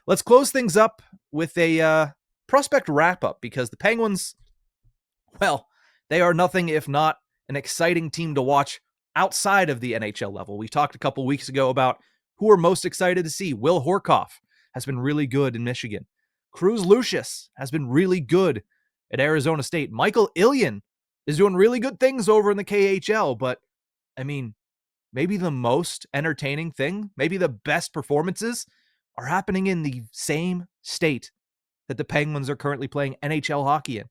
Let's close things up with a prospect wrap-up because the Penguins, well, they are nothing if not an exciting team to watch outside of the NHL level. We talked a couple weeks ago about who we're most excited to see. Will Horkoff has been really good in Michigan. Cruz Lucius has been really good at Arizona State. Michael Ilyin is doing really good things over in the KHL, but I mean, maybe the most entertaining thing, maybe the best performances are happening in the same state that the Penguins are currently playing NHL hockey in.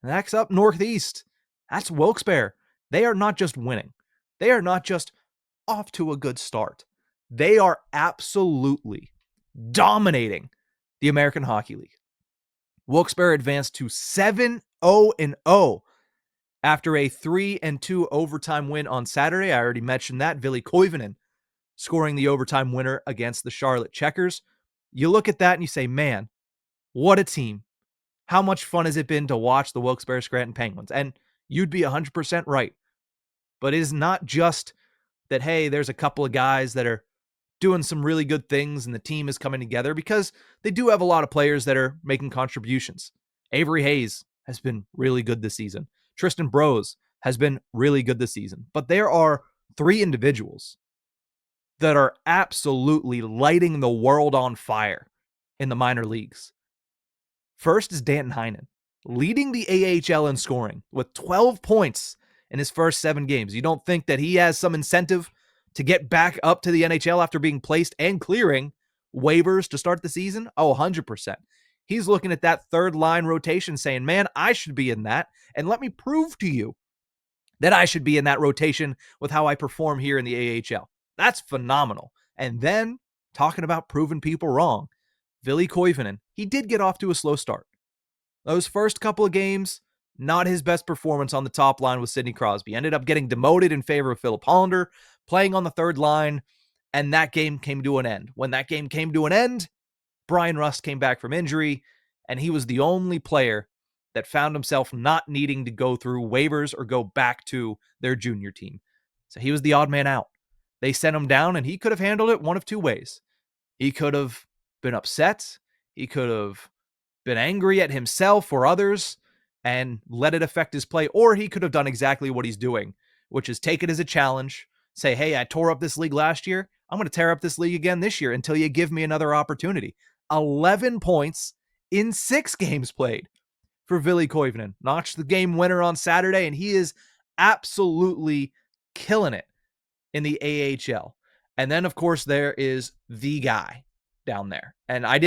And that's up northeast. That's Wilkes-Barre. They are not just winning. They are not just off to a good start. They are absolutely dominating the American Hockey League. Wilkes-Barre advanced to 7-0-0 after a 3-2 overtime win on Saturday. I already mentioned that. Ville Koivunen scoring the overtime winner against the Charlotte Checkers. You look at that and you say, man, what a team. How much fun has it been to watch the Wilkes-Barre Scranton Penguins? And you'd be 100% right. But it is not just that, hey, there's a couple of guys that are doing some really good things and the team is coming together, because they do have a lot of players that are making contributions. Avery Hayes has been really good this season. Tristan Brose has been really good this season. But there are three individuals that are absolutely lighting the world on fire in the minor leagues. First is Danton Heinen, leading the AHL in scoring with 12 points in his first 7 games. You don't think that he has some incentive to get back up to the NHL after being placed and clearing waivers to start the season? Oh, 100%. He's looking at that third line rotation saying, man, I should be in that. And let me prove to you that I should be in that rotation with how I perform here in the AHL. That's phenomenal. And then talking about proving people wrong, Ville Koivunen, he did get off to a slow start. Those first couple of games, not his best performance on the top line with Sidney Crosby. Ended up getting demoted in favor of Philip Hollander, playing on the third line, and that game came to an end. When that game came to an end, Brian Rust came back from injury, and he was the only player that found himself not needing to go through waivers or go back to their junior team. So he was the odd man out. They sent him down, and he could have handled it one of two ways. He could have been upset. He could have been angry at himself or others and let it affect his play, or he could have done exactly what he's doing, which is take it as a challenge, say, hey, I tore up this league last year. I'm going to tear up this league again this year until you give me another opportunity. 11 points in 6 games played for Ville Koivunen. Notched the game winner on Saturday, and he is absolutely killing it in the AHL. And then, of course, there is the guy down there. And I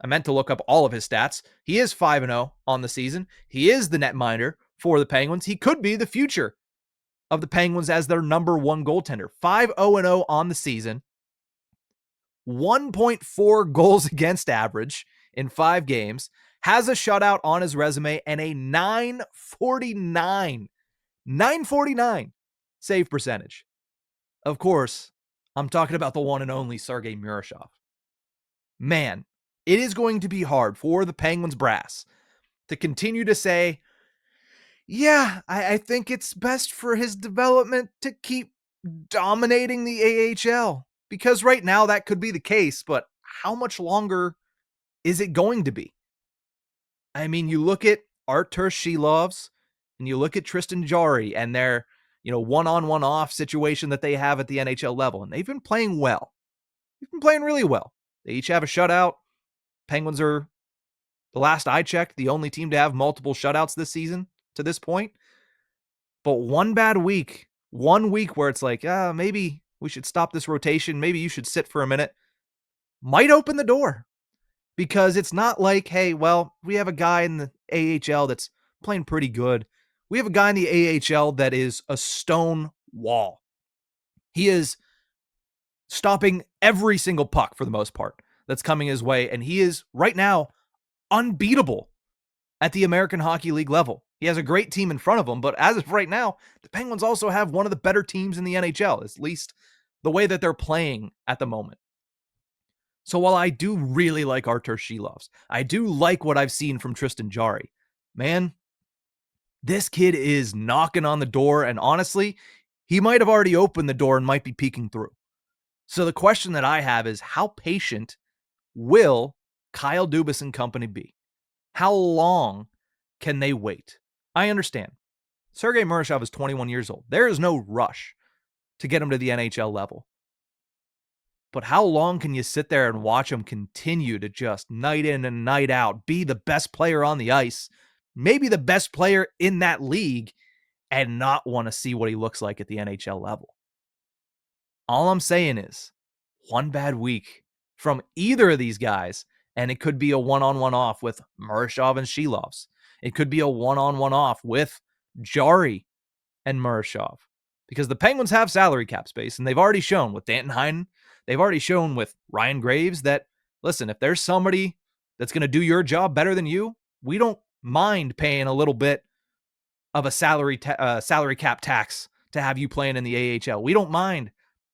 meant to look up all of his stats. He is 5-0 on the season. He is the netminder for the Penguins. He could be the future of the Penguins as their number 1 goaltender. 5-0-0 on the season. 1.4 goals against average in 5 games. Has a shutout on his resume and a 949 save percentage. Of course, I'm talking about the one and only Sergei Murashov. Man, it is going to be hard for the Penguins brass to continue to say, yeah, I think it's best for his development to keep dominating the AHL. Because right now that could be the case, but how much longer is it going to be? I mean, you look at Artur Shilovs and you look at Tristan Jarry and their, one-on, one-off situation that they have at the NHL level, and they've been playing well. They've been playing really well. They each have a shutout. Penguins are, the last I checked, the only team to have multiple shutouts this season to this point. But one bad week, 1 week where it's like, maybe we should stop this rotation. Maybe you should sit for a minute. Might open the door. Because it's not like, hey, well, we have a guy in the AHL that's playing pretty good. We have a guy in the AHL that is a stone wall. He is stopping every single puck for the most part that's coming his way. And he is right now unbeatable at the American Hockey League level. He has a great team in front of him, but as of right now, the Penguins also have one of the better teams in the NHL, at least the way that they're playing at the moment. So while I do really like Artur Shilovs, I do like what I've seen from Tristan Jarry. Man, this kid is knocking on the door, and honestly, he might have already opened the door and might be peeking through. So the question that I have is, how patient will Kyle Dubas and company be? How long can they wait? I understand. Sergei Murashov is 21 years old. There is no rush to get him to the NHL level. But how long can you sit there and watch him continue to just night in and night out be the best player on the ice, maybe the best player in that league, and not want to see what he looks like at the NHL level? All I'm saying is one bad week from either of these guys, and it could be a one-on-one off with Murashov and Shilovs. It could be a one-on-one off with Jarry and Murashov, because the Penguins have salary cap space, and they've already shown with Danton Heinen, they've already shown with Ryan Graves that, listen, if there's somebody that's going to do your job better than you, we don't mind paying a little bit of a salary cap tax to have you playing in the AHL. We don't mind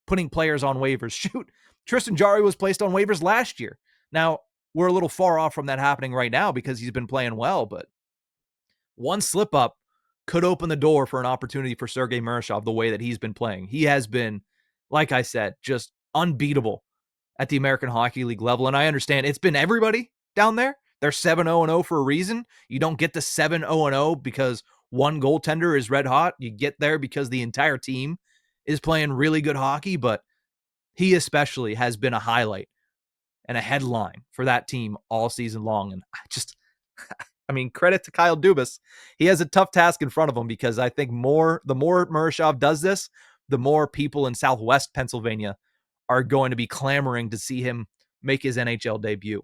putting players on waivers. Shoot, Tristan Jarry was placed on waivers last year. Now, we're a little far off from that happening right now because he's been playing well, but one slip up could open the door for an opportunity for Sergei Murashov the way that he's been playing. He has been, like I said, just unbeatable at the American Hockey League level, and I understand it's been everybody down there. They're 7-0-0 for a reason. You don't get to 7-0-0 because one goaltender is red hot. You get there because the entire team is playing really good hockey, but he especially has been a highlight and a headline for that team all season long. And I mean, credit to Kyle Dubas. He has a tough task in front of him because I think the more Murashov does this, the more people in Southwest Pennsylvania are going to be clamoring to see him make his NHL debut.